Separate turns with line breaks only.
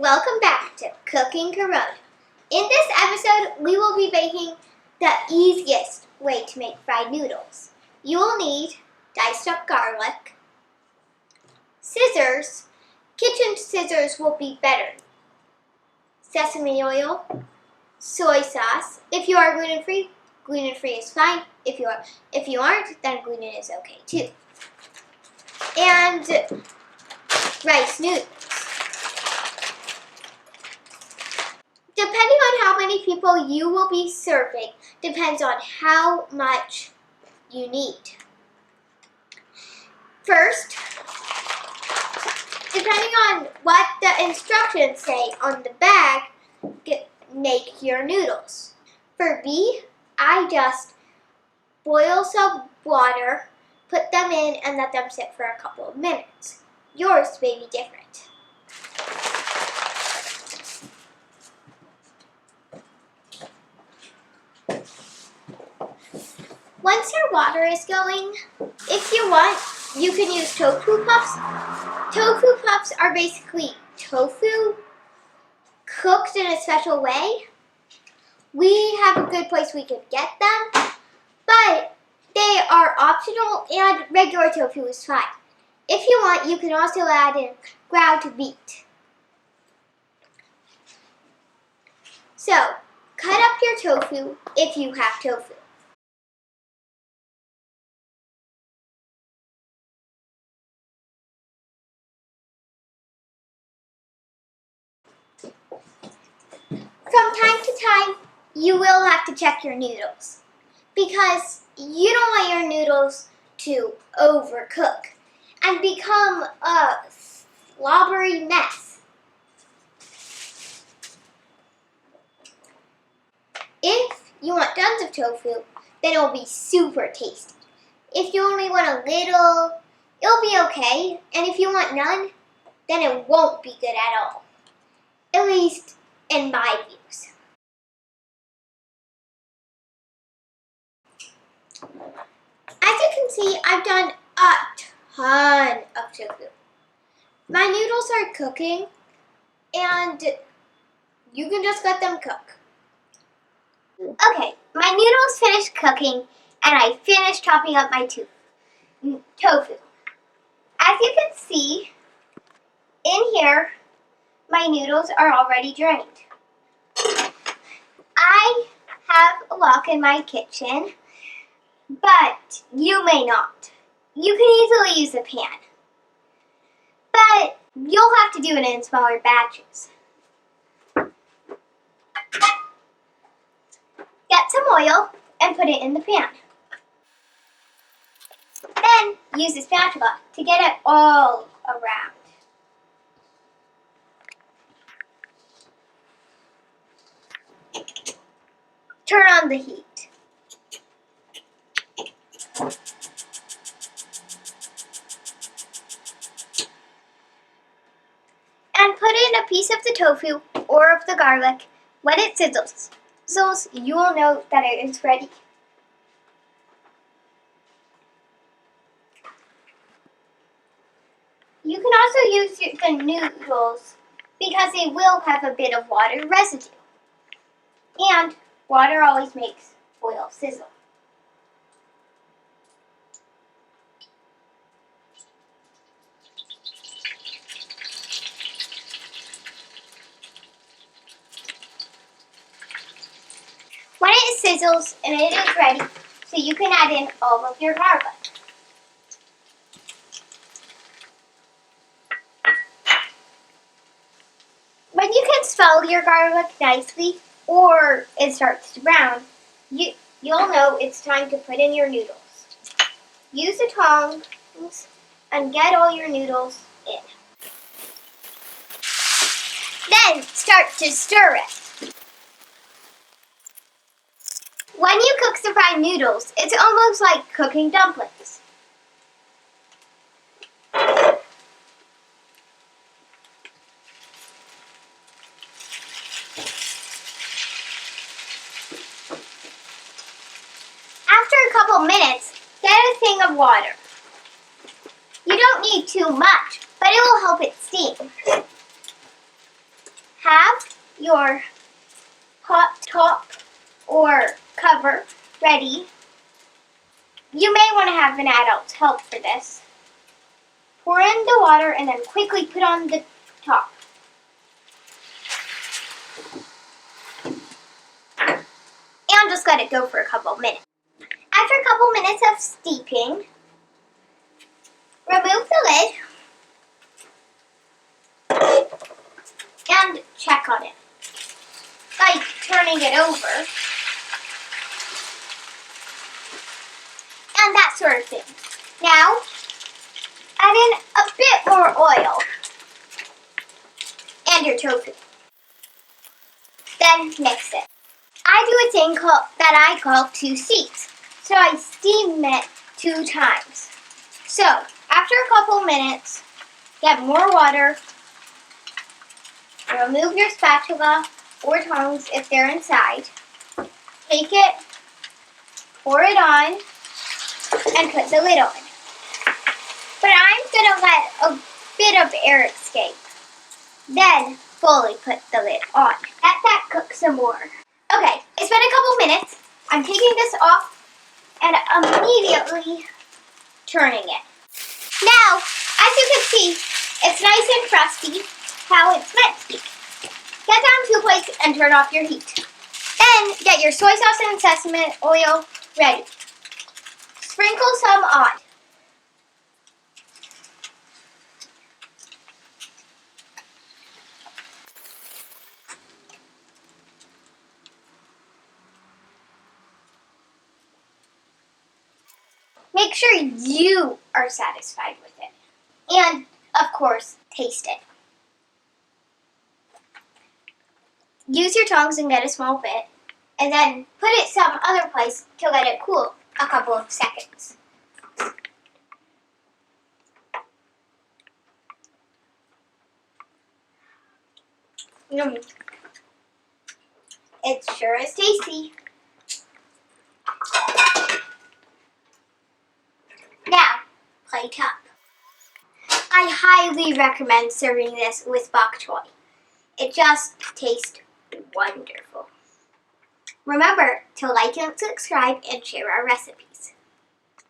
Welcome back to Cooking Corona. In this episode, we will be making the easiest way to make fried noodles. You will need diced up garlic, scissors. Kitchen scissors will be better. Sesame oil, soy sauce. If you are gluten-free is fine. If you aren't, then gluten is okay too. And rice noodles. Depending on how many people you will be serving, depends on how much you need. First, depending on what the instructions say on the bag, make your noodles. For me, I just boil some water, put them in, and let them sit for a couple of minutes. Yours may be different. Once your water is going, if you want, you can use tofu puffs. Tofu puffs are basically tofu cooked in a special way. We have a good place we could get them, but they are optional and regular tofu is fine. If you want, you can also add in ground meat. So, cut up your tofu if you have tofu. From time to time, you will have to check your noodles because you don't want your noodles to overcook and become a slobbery mess. If you want tons of tofu, then it'll be super tasty. If you only want a little, it'll be okay. And if you want none, then it won't be good at all. At least in my views. As you can see, I've done a ton of tofu. My noodles are cooking, and you can just let them cook. Okay, my noodles finished cooking, and I finished chopping up my tofu. As you can see, in here, my noodles are already drained. I have a wok in my kitchen, but you may not. You can easily use a pan, but you'll have to do it in smaller batches. Get some oil and put it in the pan. Then use a spatula to get it all around. Turn on the heat. And put in a piece of the tofu or of the garlic. When it sizzles, you will know that it is ready. You can also use the noodles because they will have a bit of water residue. And water always makes oil sizzle. When it sizzles and it is ready, so you can add in all of your garlic. When you can smell your garlic nicely, or it starts to brown, you'll know it's time to put in your noodles. Use the tongs and get all your noodles in. Then start to stir it. When you cook the fried noodles, it's almost like cooking dumplings. After a couple minutes, get a thing of water. You don't need too much, but it will help it steam. your hot top or cover ready. You may want to have an adult's help for this. Pour in the water and then quickly put on the top. And just let it go for a couple minutes. After a couple minutes of steeping, remove the lid and check on it by turning it over and that sort of thing. Now, add in a bit more oil and your tofu. Then mix it. I do a thing that I call 2 steeps. So I steam it 2 times. So after a couple minutes, get more water. Remove your spatula or tongs if they're inside. Take it, pour it on, and put the lid on. But I'm going to let a bit of air escape. Then fully put the lid on. Let that cook some more. Okay, it's been a couple minutes. I'm taking this off and immediately turning it. Now, as you can see, it's nice and crusty, how it's meant to be. Get down to a place and turn off your heat. Then get your soy sauce and sesame oil ready. Sprinkle some on. Make sure you are satisfied with it. And, of course, taste it. Use your tongs and get a small bit, and then put it some other place to let it cool a couple of seconds. It sure is tasty. Now, plate up. I highly recommend serving this with bok choy. It just tastes wonderful. Remember to like and subscribe and share our recipe.